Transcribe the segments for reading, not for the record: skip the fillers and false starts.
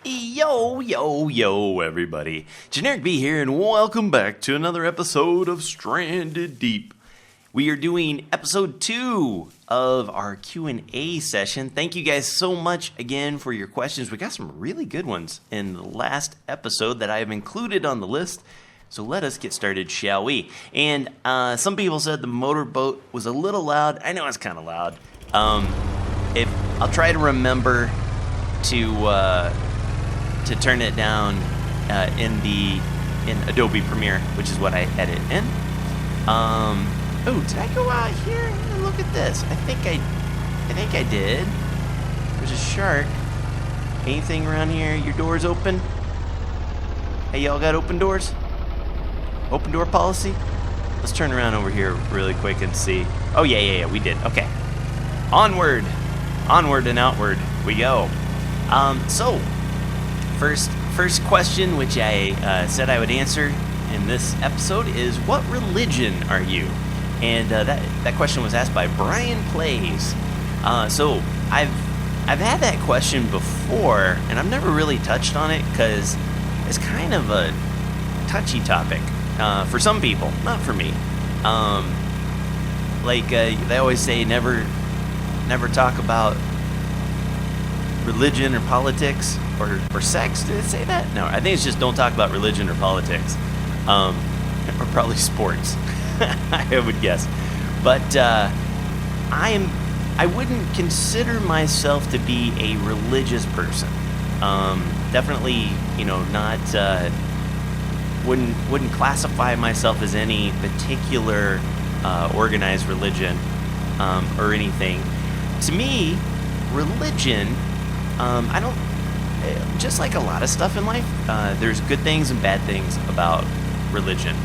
Yo, yo, yo, everybody. Generic B here, and welcome back to another episode of Stranded Deep. We are doing episode 2 of our Q&A session. Thank you guys so much again for your questions. We got some really good ones in the last episode that I have included on the list. So let us get started, shall we? And some people said the motorboat was a little loud. I know it's kind of loud. If I'll try to remember to turn it down in Adobe Premiere, which is what I edit in. Oh, did I go out here and look at this? I think I did. There's a shark. Anything around here? Your doors open? Hey, y'all got open doors? Open door policy? Let's turn around over here really quick and see. Oh, yeah, we did. Okay. Onward and outward we go. So, first question, which I said I would answer in this episode, is what religion are you? And that question was asked by Brian Plays. So I've had that question before, and I've never really touched on it because it's kind of a touchy topic for some people, not for me. They always say never talk about religion or politics or sex. Did it say that? No, I think it's just don't talk about religion or politics, or probably sports. I would guess, but I wouldn't consider myself to be a religious person. Definitely, not wouldn't classify myself as any particular organized religion or anything. To me, religion, I don't. Just like a lot of stuff in life, there's good things and bad things about religion.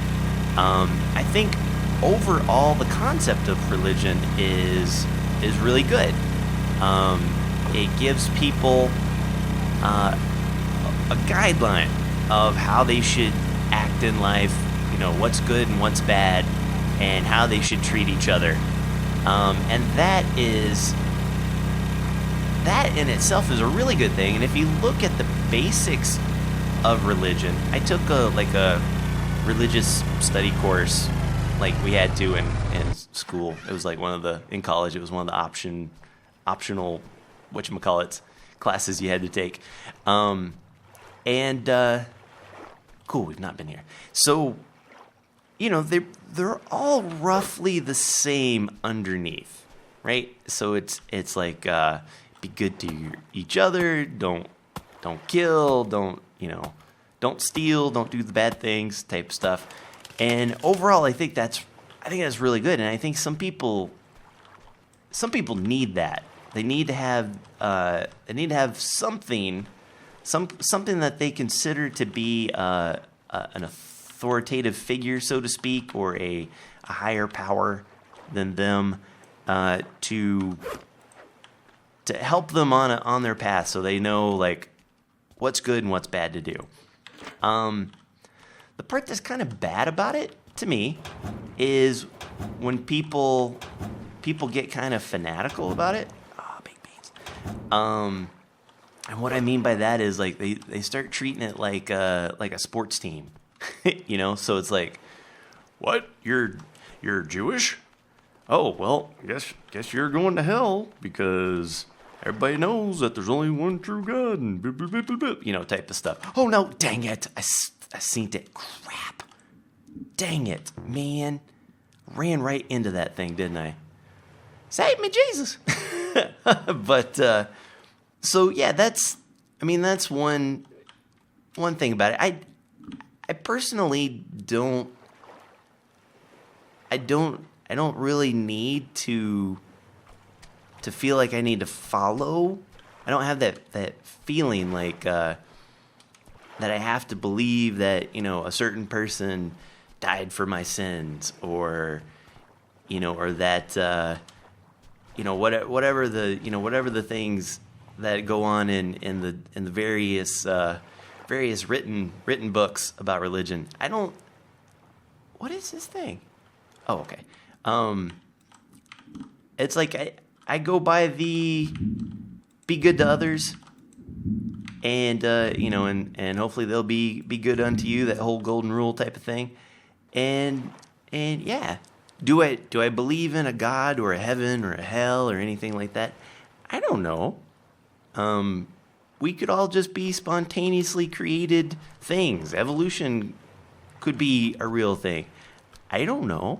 I think overall the concept of religion is really good. It gives people a guideline of how they should act in life, what's good and what's bad, and how they should treat each other. And that in itself is a really good thing. And if you look at the basics of religion, I took a religious study course, like we had to in school. It was like in college, it was one of the optional whatchamacallits classes you had to take. Cool, we've not been here. So, they're all roughly the same underneath, right? So it's like be good to each other, don't kill, don't steal, don't do the bad things type stuff. And overall, I think that's really good. And I think some people need that. They need to have something that they consider to be an authoritative figure, so to speak, or a higher power than them to help them on their path, so they know like what's good and what's bad to do. The part that's kind of bad about it, to me, is when people get kind of fanatical about it. Oh, baked beans. And what I mean by that is like they start treating it like a sports team, So it's like, what? You're Jewish? Oh well, guess you're going to hell because everybody knows that there's only one true God and blah, blah, blah, blah, blah, type of stuff. Oh no, dang it. I seen it. Crap. Dang it, man. Ran right into that thing, didn't I? Save me, Jesus. But, so yeah, that's one thing about it. I personally don't really need to feel like I need to follow. I don't have that feeling like that I have to believe that a certain person died for my sins, or or that whatever the things that go on in the various written books about religion. I don't. What is this thing? Oh, okay. It's like I go by the be good to others, and you know, and hopefully they'll be good unto you. That whole golden rule type of thing, and yeah. Do I believe in a God or a heaven or a hell or anything like that? I don't know. We could all just be spontaneously created things. Evolution could be a real thing. I don't know.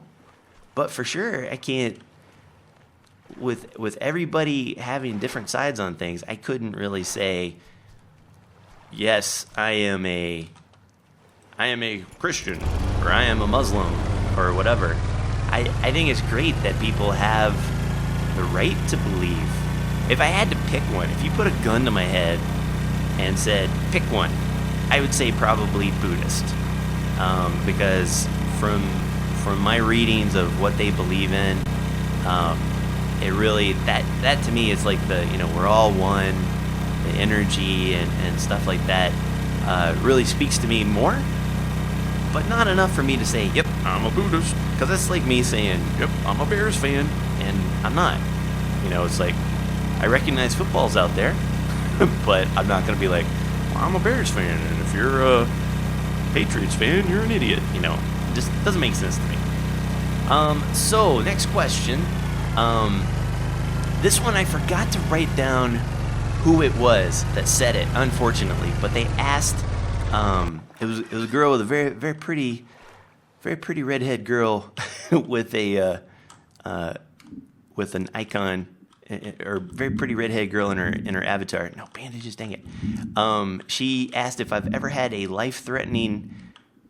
But for sure, I can't, with everybody having different sides on things, I couldn't really say, yes, I am a Christian, or I am a Muslim, or whatever. I think it's great that people have the right to believe. If I had to pick one, if you put a gun to my head and said, pick one, I would say probably Buddhist. Because from my readings of what they believe in, it really, that to me is like the, you know, we're all one, the energy and stuff like that really speaks to me more. But not enough for me to say, yep, I'm a Buddhist. Because that's like me saying, yep, I'm a Bears fan. And I'm not. You know, it's like, I recognize football's out there. But I'm not going to be like, well, I'm a Bears fan. And if you're a Patriots fan, you're an idiot. You know, it just doesn't make sense to me. So, next question. This one I forgot to write down who it was that said it, unfortunately. But they asked... It was a girl with a very pretty redhead girl with a with an icon, or very pretty redhead girl in her avatar. No bandages, dang it. She asked if I've ever had a life-threatening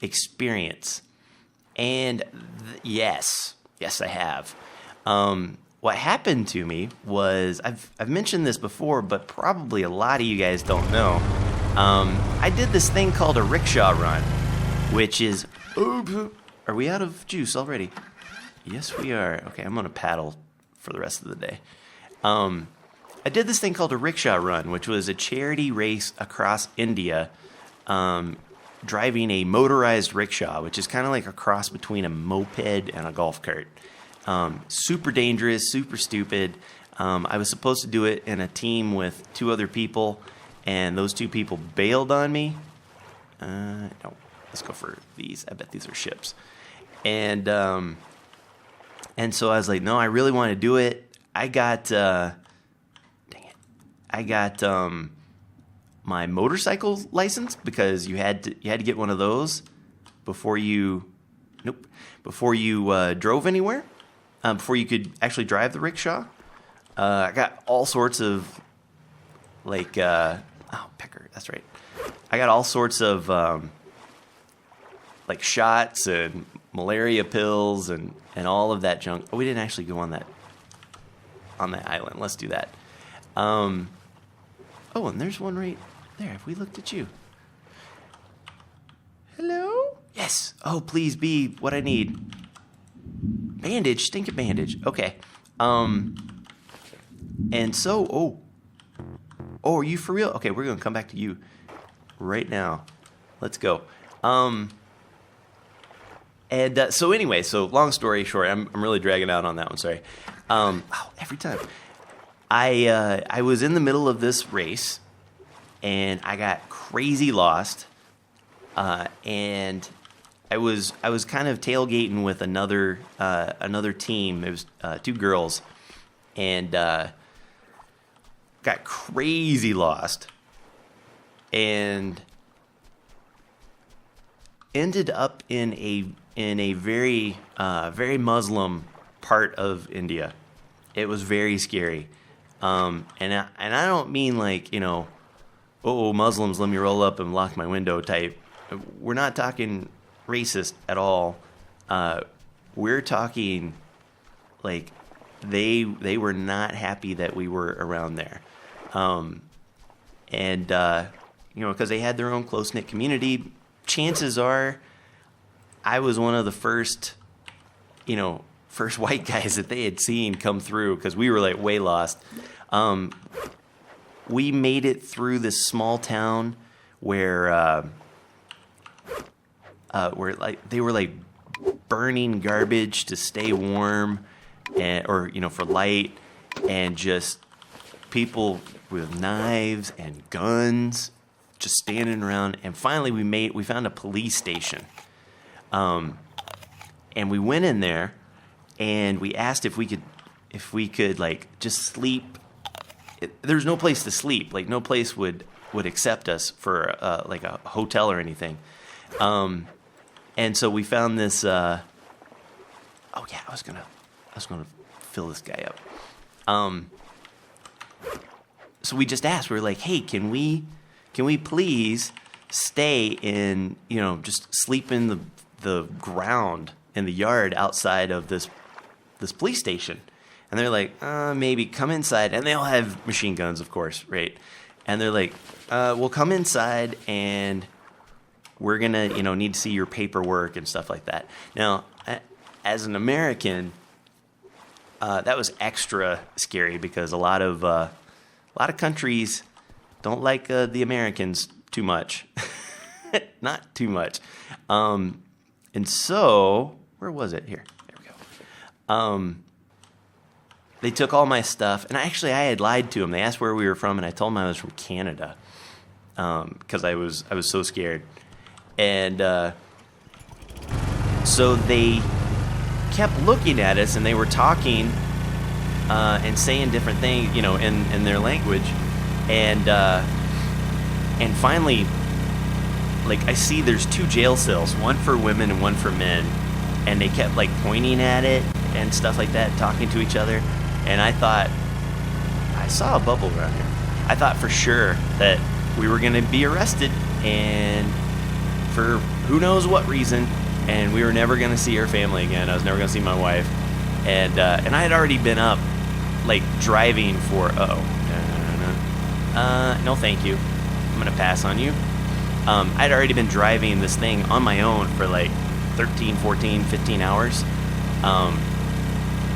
experience, and yes, I have. What happened to me was I've mentioned this before, but probably a lot of you guys don't know. I did this thing called a rickshaw run, which is... Are we out of juice already? Yes, we are. Okay, I'm going to paddle for the rest of the day. I did this thing called a rickshaw run, which was a charity race across India, driving a motorized rickshaw, which is kind of like a cross between a moped and a golf cart. Super dangerous, super stupid. I was supposed to do it in a team with 2 other people, and those 2 people bailed on me. No, let's go for these. I bet these are ships. And so I was like, no, I really want to do it. I got, my motorcycle license, because you had to get one of those before you drove anywhere, before you could actually drive the rickshaw. I got all sorts of pecker. That's right. I got all sorts of shots and malaria pills and all of that junk. Oh, we didn't actually go on that island. Let's do that. Oh, and there's one right there. Have we looked at you? Hello? Yes. Oh, please be what I need. Bandage. Stinking bandage. Okay. And so, are you for real? Okay, we're going to come back to you right now. Let's go. So anyway, long story short, I'm really dragging out on that one, sorry. Every time. I was in the middle of this race, and I got crazy lost, and I was kind of tailgating with another team. It was 2 girls, and got crazy lost, and ended up in a very Muslim part of India. It was very scary, and I don't mean like, you know, Muslims, let me roll up and lock my window type. We're not talking racist at all. We're talking like they were not happy that we were around there, and you know, because they had their own close-knit community. Chances are I was one of the first white guys that they had seen come through, because we were like way lost. We made it through this small town where like they were like burning garbage to stay warm, or for light, and just people with knives and guns just standing around, and finally we found a police station. And we went in there, and we asked if we could like just sleep. There's no place to sleep. Like no place would accept us for like a hotel or anything. And so we found this. Oh yeah, I was gonna fill this guy up. So we just asked. We were like, hey, can we please stay in, just sleep in the ground in the yard outside of this police station? And they're like, maybe come inside. And they all have machine guns, of course, right? And they're like, we'll come inside and we're going to, need to see your paperwork and stuff like that. Now, as an American, that was extra scary because a lot of countries don't like the Americans too much. Not too much. And so, where was it? Here. There we go. They took all my stuff, and I had lied to them. They asked where we were from, and I told them I was from Canada because I was so scared. And so they kept looking at us, and they were talking and saying different things, in their language. And finally, like, I see there's 2 jail cells, one for women and one for men. And they kept, like, pointing at it and stuff like that, talking to each other. And I thought, I saw a bubble around here. I thought for sure that we were going to be arrested, and for who knows what reason, and we were never going to see our family again. I was never going to see my wife. And I had already been up, like, driving for, no thank you. I'm going to pass on you. I'd already been driving this thing on my own for, like, 13, 14, 15 hours.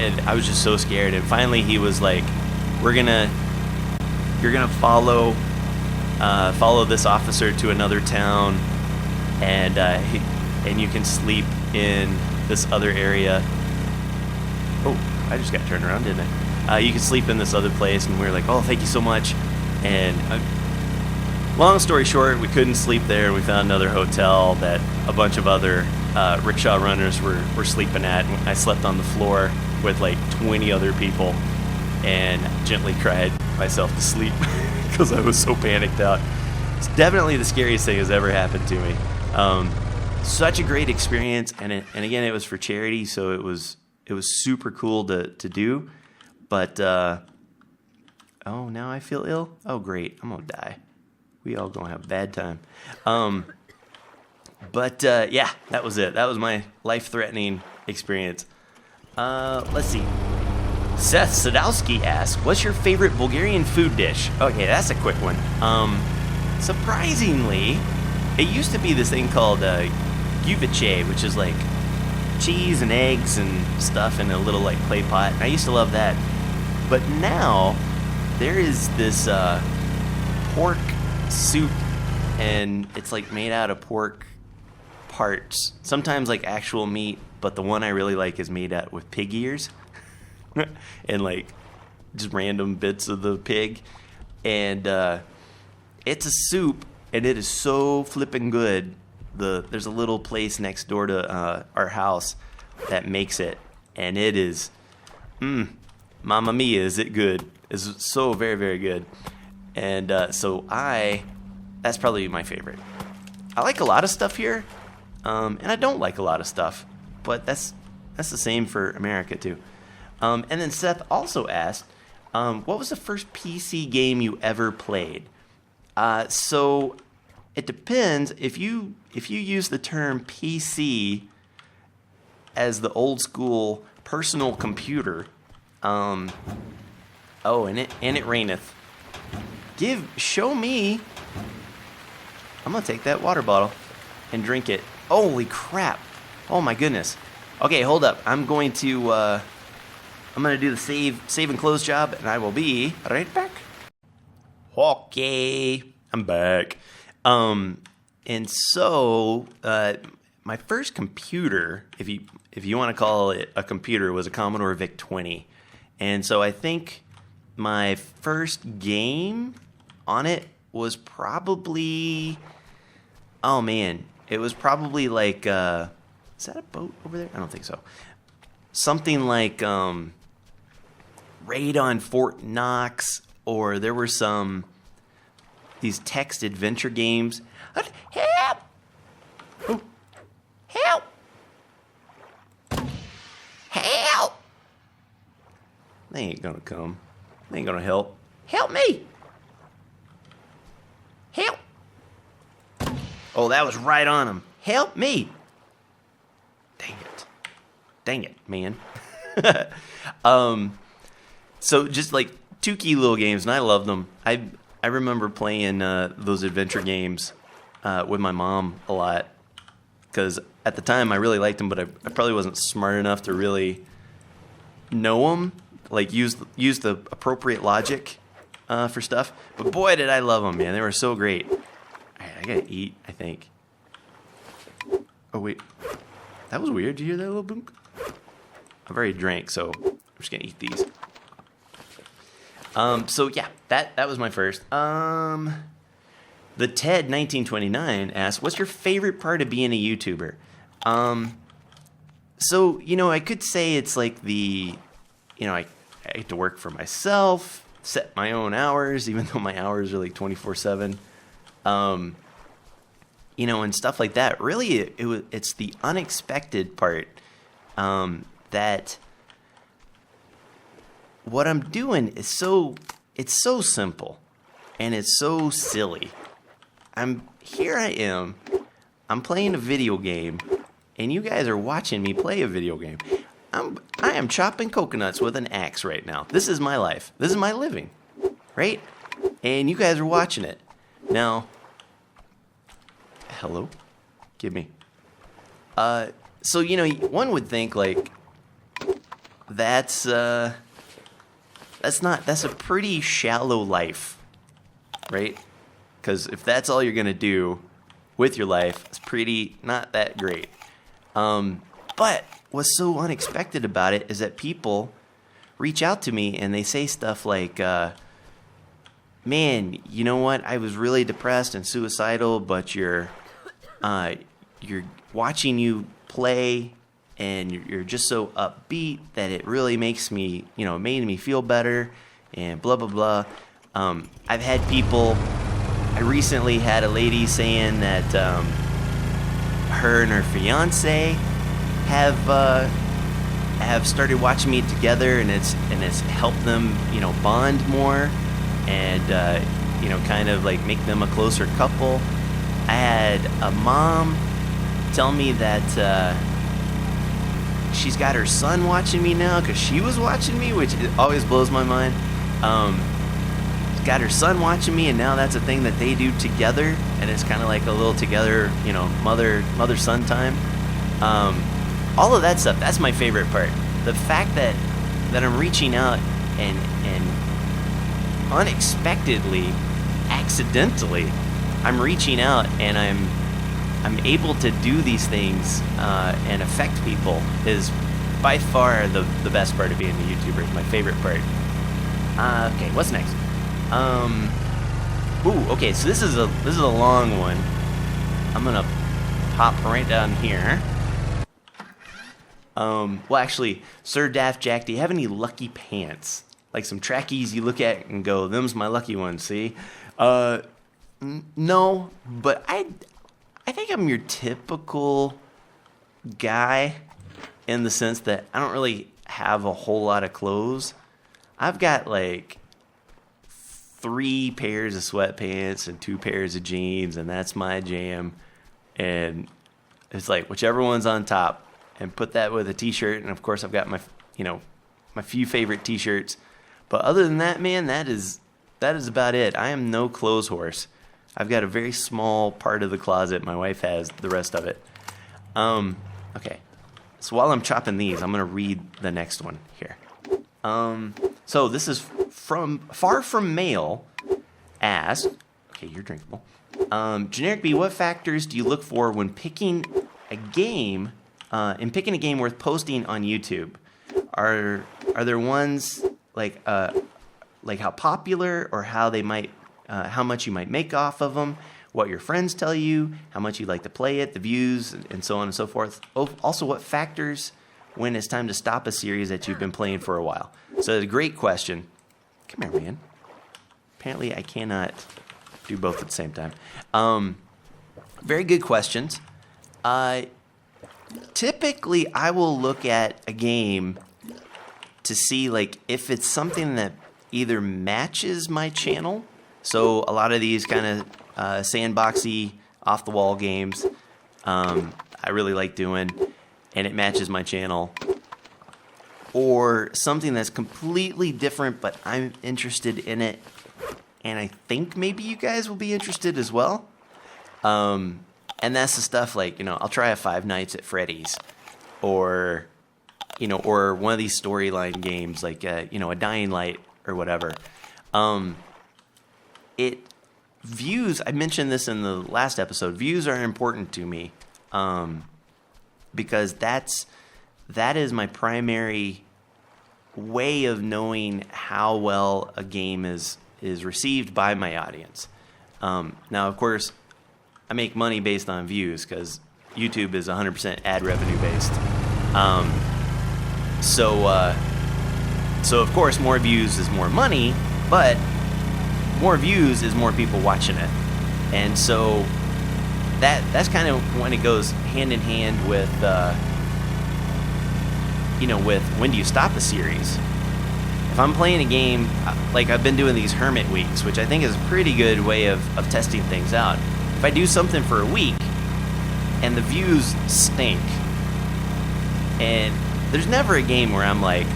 And I was just so scared. And finally he was like, you're gonna follow this officer to another town, and you can sleep in this other area. Oh, I just got turned around, didn't I? You can sleep in this other place. And we were like, oh, thank you so much. And long story short, we couldn't sleep there, and we found another hotel that a bunch of other rickshaw runners were sleeping at. And I slept on the floor with like 20 other people and gently cried myself to sleep because I was so panicked out. It's definitely the scariest thing that's ever happened to me. Such a great experience, and again, it was for charity, so it was super cool to do. But oh, now I feel ill. Oh, great, I'm gonna die. We all gonna have a bad time. But yeah, that was it. That was my life-threatening experience. Let's see. Seth Sadowski asks, what's your favorite Bulgarian food dish? Okay, that's a quick one. Surprisingly, it used to be this thing called guvice, which is like cheese and eggs and stuff in a little like clay pot. And I used to love that. But now there is this pork soup, and it's like made out of pork parts, sometimes like actual meat, but the one I really like is made out with pig ears and like just random bits of the pig. And it's a soup, and it is so flippin' good. There's a little place next door to our house that makes it, and it is mamma mia, is it good. It's so very, very good. And so that's probably my favorite. I like a lot of stuff here, and I don't like a lot of stuff, but that's the same for America too. And then Seth also asked, what was the first PC game you ever played? So it depends. If you use the term PC as the old school personal computer, and it raineth. Show me. I'm gonna take that water bottle and drink it. Holy crap! Oh my goodness. Okay, hold up. I'm going to do the save and close job, and I will be right back. Okay, I'm back. And so my first computer, if you want to call it a computer, was a Commodore VIC-20, and so I think my first game on it was probably, oh man, it was probably like, is that a boat over there? I don't think so. Something like Raid on Fort Knox, or there were these text adventure games. Help! Oh. Help! Help! They ain't gonna come. They ain't gonna help. Help me! Help! Oh, that was right on him. Help me! Dang it. Dang it, man. So just like two key little games, and I love them. I remember playing those adventure games with my mom a lot, because at the time I really liked them, but I probably wasn't smart enough to really know them, like use the appropriate logic for stuff. But boy, did I love them, man. They were so great. All right, I gotta eat, I think. Oh, wait. That was weird. Did you hear that little boom? I've already drank, so I'm just gonna eat these. So yeah, that was my first. The Ted 1929 asks, "What's your favorite part of being a YouTuber?" So I could say it's like I get to work for myself, set my own hours, even though my hours are like 24/7. And stuff like that. Really, it's the unexpected part that what I'm doing is so simple and it's so silly. I'm playing a video game, and you guys are watching me play a video game. I am chopping coconuts with an axe right now. This is my life. This is my living, right? And you guys are watching it. Now, hello? Give me. So, one would think, like, that's a pretty shallow life, right? Because if that's all you're going to do with your life, it's pretty not that great. But what's so unexpected about it is that people reach out to me and they say stuff like, man, you know what? I was really depressed and suicidal, but you're watching you play, and you're just so upbeat that it really makes me, made me feel better, and blah, blah, blah. I've had people, I recently had a lady saying that her and her fiance have started watching me together, and it's helped them, bond more, and, kind of like make them a closer couple. I had a mom tell me that she's got her son watching me now because she was watching me, which always blows my mind. She's got her son watching me, and now that's a thing that they do together, and it's kind of like a little together, mother-son time. All of that stuff, that's my favorite part. The fact that I'm reaching out and unexpectedly, accidentally, I'm reaching out and I'm able to do these things and affect people is by far the best part of being a YouTuber. It's my favorite part. Okay, what's next? Okay, so this is a long one. I'm gonna pop right down here. Well, actually, Sir Daft Jack, do you have any lucky pants? Like some trackies you look at and go, them's my lucky ones, see? No, but I think I'm your typical guy in the sense that I don't really have a whole lot of clothes. I've got like 3 pairs of sweatpants and 2 pairs of jeans, and that's my jam. And it's like whichever one's on top, and put that with a t-shirt. And of course I've got my few favorite t-shirts. But other than that, man, that is about it. I am no clothes horse. I've got a very small part of the closet. My wife has the rest of it. Okay. So while I'm chopping these, I'm going to read the next one here. So this is from Far From Mail asked, okay, you're drinkable. Generic B, what factors do you look for when picking a game worth posting on YouTube? Are there ones like how popular or how they might how much you might make off of them, what your friends tell you, how much you like to play it, the views, and so on and so forth. Also, what factors when it's time to stop a series that you've been playing for a while. So it's a great question. Come here, man. Apparently, I cannot do both at the same time. Very good questions. Typically, I will look at a game to see like if it's something that either matches my channel. So a lot of these kind of sandboxy, off-the-wall games I really like doing, and it matches my channel. Or something that's completely different, but I'm interested in it, and I think maybe you guys will be interested as well. And that's the stuff like, I'll try a Five Nights at Freddy's, or one of these storyline games like, a Dying Light or whatever. Views, I mentioned this in the last episode, views are important to me, because that is my primary way of knowing how well a game is received by my audience. Now, of course, I make money based on views because YouTube is 100% ad revenue based. So of course, more views is more money, but more views is more people watching it. And so that's kind of when it goes hand in hand with, with when do you stop a series. If I'm playing a game, like I've been doing these Hermit weeks, which I think is a pretty good way of testing things out. If I do something for a week and the views stink, and there's never a game where I'm like,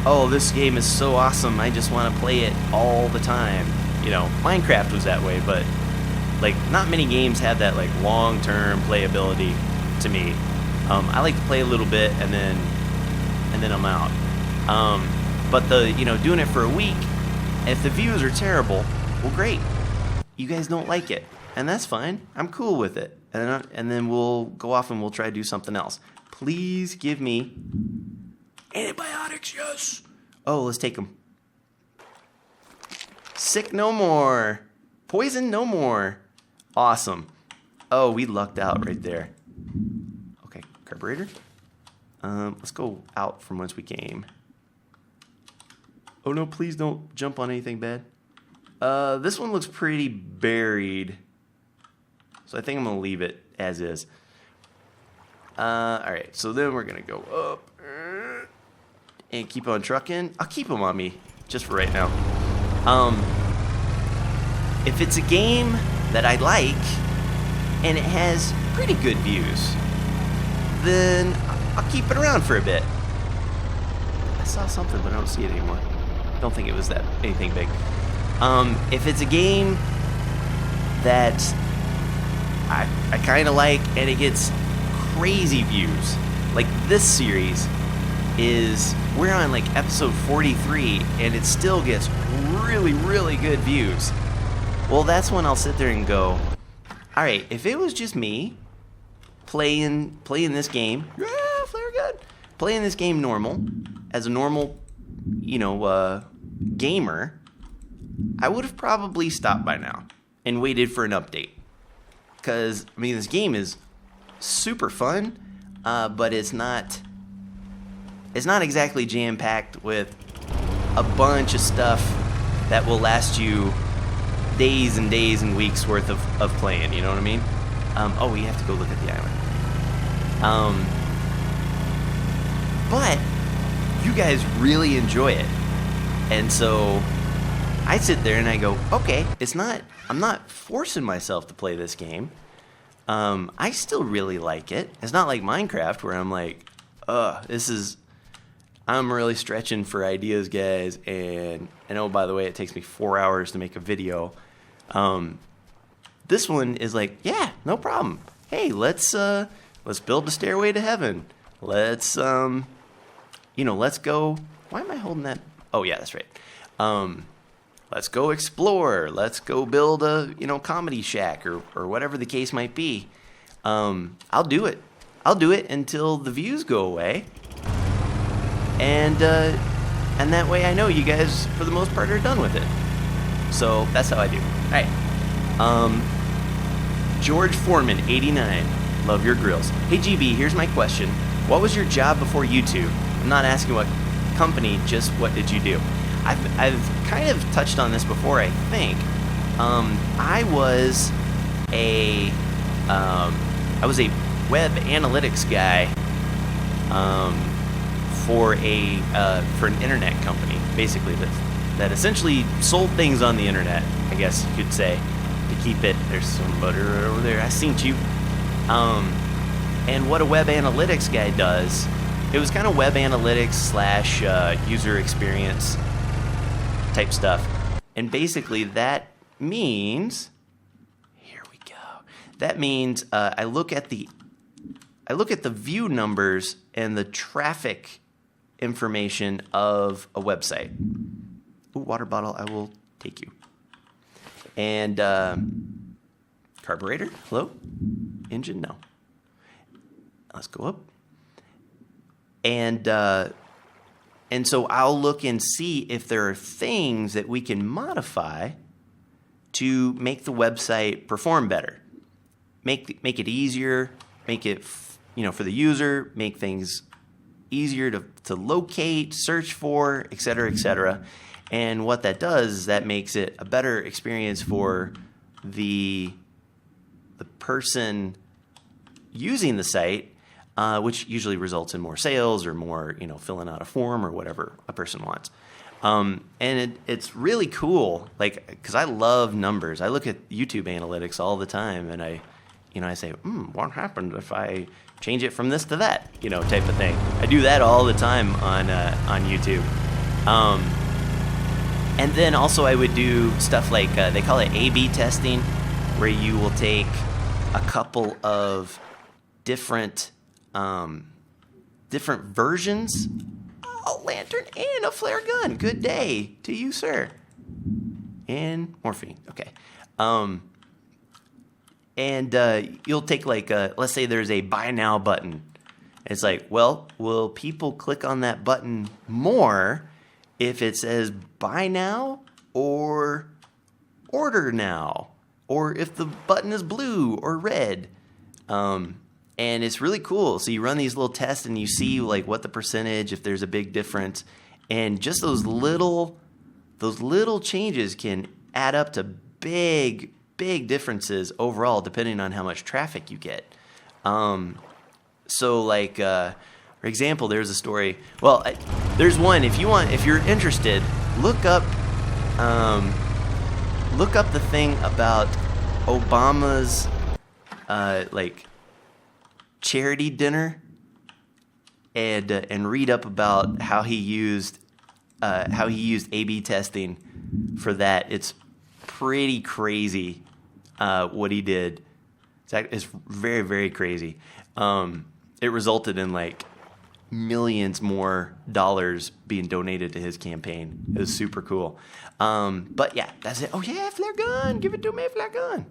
oh, this game is so awesome, I just want to play it all the time. Minecraft was that way, but like not many games have that like long-term playability to me. I like to play a little bit and then I'm out. But doing it for a week, if the views are terrible, well, great. You guys don't like it, and that's fine. I'm cool with it, and then we'll go off and we'll try to do something else. Please give me antibiotics, yes. Oh, let's take them. Sick no more. Poison no more. Awesome. Oh, we lucked out right there. Okay, carburetor. Let's go out from whence we came. Oh no, please don't jump on anything bad. This one looks pretty buried, so I think I'm gonna leave it as is. Alright, so then we're gonna go up and keep on trucking. I'll keep them on me just for right now. If it's a game that I like and it has pretty good views, then I'll keep it around for a bit. I saw something, but I don't see it anymore. Don't think it was anything big. If it's a game that I kind of like and it gets crazy views, like this series we're on like episode 43 and it still gets really, really good views. Well, that's when I'll sit there and go, all right, if it was just me playing this game, yeah, flare good, playing this game normal, as a normal, gamer, I would have probably stopped by now and waited for an update. Because, this game is super fun, but it's not exactly jam-packed with a bunch of stuff that will last you days and days and weeks worth of playing, you know what I mean? Oh, we have to go look at the island. But you guys really enjoy it. And so I sit there and I go, okay, I'm not forcing myself to play this game. I still really like it. It's not like Minecraft where I'm like, I'm really stretching for ideas, guys. And oh, by the way, it takes me 4 hours to make a video. This one is like, yeah, no problem. Hey, let's build the stairway to heaven. Let's go. Why am I holding that? Oh yeah, that's right. Let's go explore. Let's go build a, comedy shack or whatever the case might be. I'll do it. I'll do it until the views go away. And that way I know you guys, for the most part, are done with it. So that's how I do. All right. George Foreman, 89. Love your grills. Hey, GB, here's my question. What was your job before YouTube? I'm not asking what company, just what did you do? I've kind of touched on this before, I think. I was a web analytics guy for an internet company, basically that essentially sold things on the internet, I guess you could say, to keep it. There's some butter over there. I seen you. And what a web analytics guy does, it was kind of web analytics / user experience type stuff. And basically that means, here we go. That means I look at the view numbers and the traffic information of a website. Ooh, water bottle, I will take you. And carburetor, hello? Engine, no. Let's go up. And so I'll look and see if there are things that we can modify to make the website perform better. Make it easier, make it for the user, make things easier to locate, search for, et cetera, et cetera. And what that does is that makes it a better experience for the person using the site, which usually results in more sales or more, filling out a form or whatever a person wants. And it's really cool, because I love numbers. I look at YouTube analytics all the time, and I say, what happened if I change it from this to that, type of thing. I do that all the time on YouTube. And then also I would do stuff like, they call it A/B testing, where you will take a couple of different versions. A lantern and a flare gun. Good day to you, sir. And morphine. Okay. And you'll take let's say there's a buy now button. It's like, well, will people click on that button more if it says buy now or order now, or if the button is blue or red? And it's really cool. So you run these little tests and you see what the percentage, if there's a big difference, and just those little changes can add up to big differences overall, depending on how much traffic you get. So for example, there's a story. Well, there's one. If you're interested, look up the thing about Obama's charity dinner, and read up about how he used A/B testing for that. It's pretty crazy what he did. It's very, very crazy. It resulted in millions more dollars being donated to his campaign. It was super cool. But yeah, that's it. Oh yeah, flare gun. Give it to me, flare gun.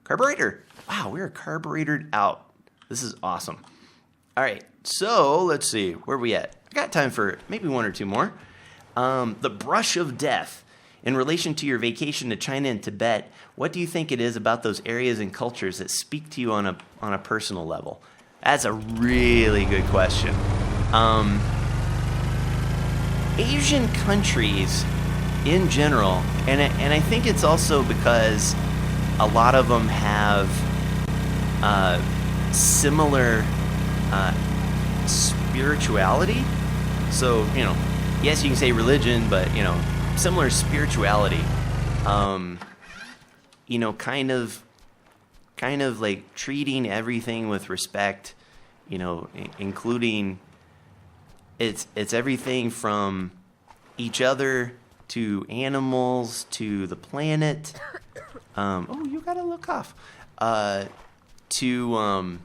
Carburetor. Wow, we're carbureted out. This is awesome. All right, so let's see. Where are we at? I got time for maybe one or two more. The brush of death. In relation to your vacation to China and Tibet, what do you think it is about those areas and cultures that speak to you on a personal level? That's a really good question. Asian countries in general, and I think it's also because a lot of them have similar spirituality. So, yes, you can say religion, but, similar spirituality. Kind of like treating everything with respect, including it's everything from each other to animals to the planet. Oh, you got a little cough. To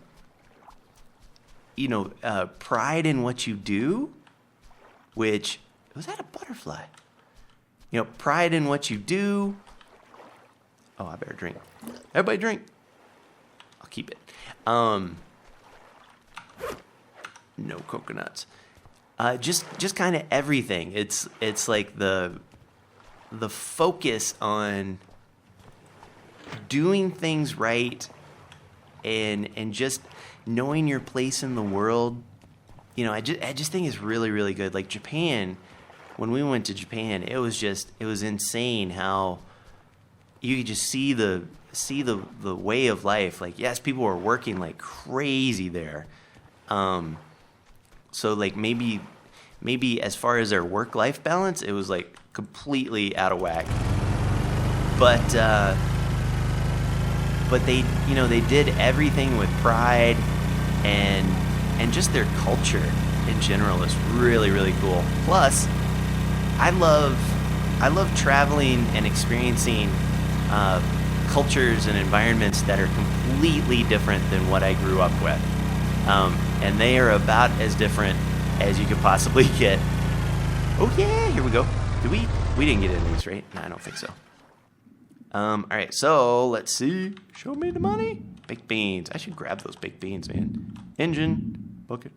pride in what you do, which, was that a butterfly? Pride in what you do. Oh, I better drink. Everybody drink. I'll keep it. No coconuts. Just kind of everything. It's like the the focus on doing things right and just knowing your place in the world, you know, I just think it's really, really good. Like Japan, when we went to Japan, it was insane how you could just see the way of life. Like, yes, people were working like crazy there. So like maybe as far as their work-life balance, it was like completely out of whack. But they, you know, they did everything with pride, and just their culture in general is really, really cool. Plus, I love traveling and experiencing cultures and environments that are completely different than what I grew up with. And they are about as different as you could possibly get. Oh yeah, here we go. Did we didn't get into these, right? No, I don't think so. All right, so let's see. Show me the money. Baked beans. I should grab those baked beans, man. Engine. Bucket.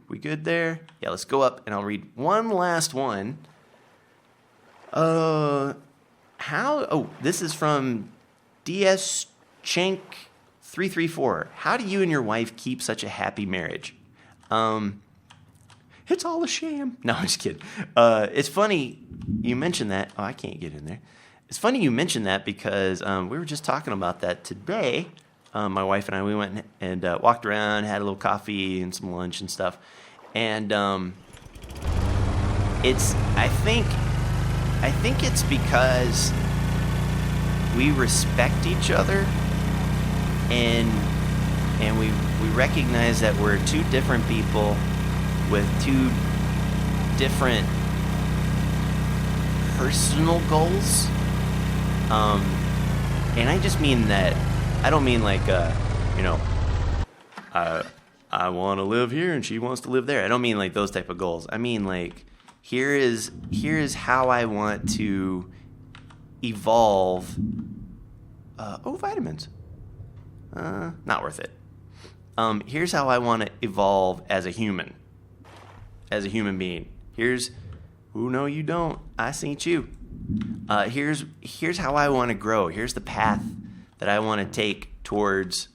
We good there? Yeah, let's go up and I'll read one last one. This is from DS Chenk 334. How do you and your wife keep such a happy marriage? It's all a sham. No, I'm just kidding. It's funny you mentioned that. Oh, I can't get in there. It's funny you mentioned that because we were just talking about that today. My wife and I, we went and walked around, had a little coffee and some lunch and stuff. And I think it's because we respect each other and we recognize that we're two different people with two different personal goals. And I just mean that, I don't mean like, you know, I want to live here and she wants to live there. I don't mean like those type of goals. I mean like, here is how I want to evolve. Vitamins. Not worth it. Here's how I want to evolve as a human being. No, you don't. I seen you. Here's how I want to grow. Here's the path that I want to take towards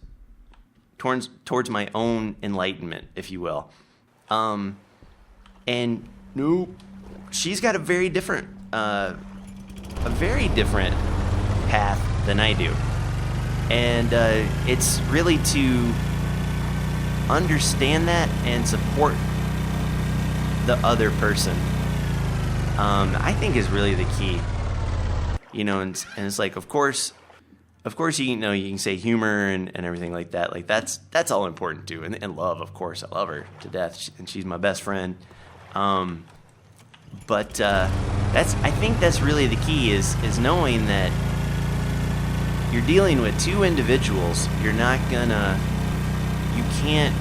my own enlightenment, if you will. And no, she's got a very different path than I do. And it's really to understand that and support the other person. I think is really the key. You know, and it's like, of course, you know, you can say humor and everything like that. Like that's all important too. And love, of course, I love her to death, and she's my best friend. But I think that's really the key is knowing that you're dealing with two individuals. You can't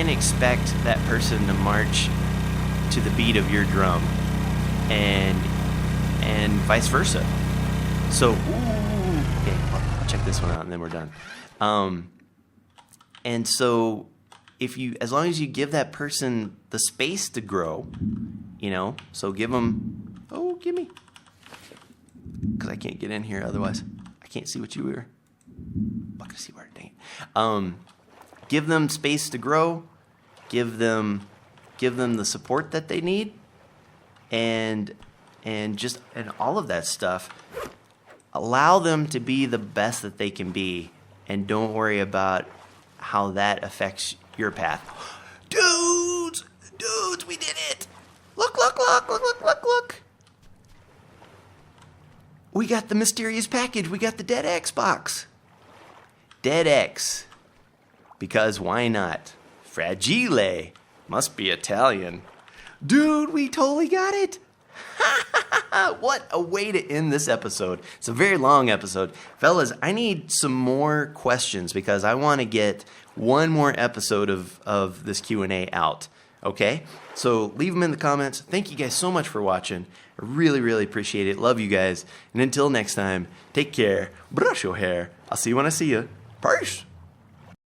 expect that person to march to the beat of your drum, and vice versa. So, okay, I'll check this one out and then we're done. And so, as long as you give that person the space to grow, you know, so give them, gimme, because I can't get in here otherwise. I can't see what you were. I'm not gonna see where, dang it. Give them space to grow. Give them the support that they need, and all of that stuff. Allow them to be the best that they can be, and don't worry about how that affects your path. Dudes, we did it! Look! We got the mysterious package. We got the Dead X box. Dead X. Because why not? Fragile. Must be Italian. Dude, we totally got it. What a way to end this episode. It's a very long episode. Fellas, I need some more questions because I want to get one more episode of this Q&A out. Okay? So leave them in the comments. Thank you guys so much for watching. I really, really appreciate it. Love you guys. And until next time, take care. Brush your hair. I'll see you when I see you. Peace.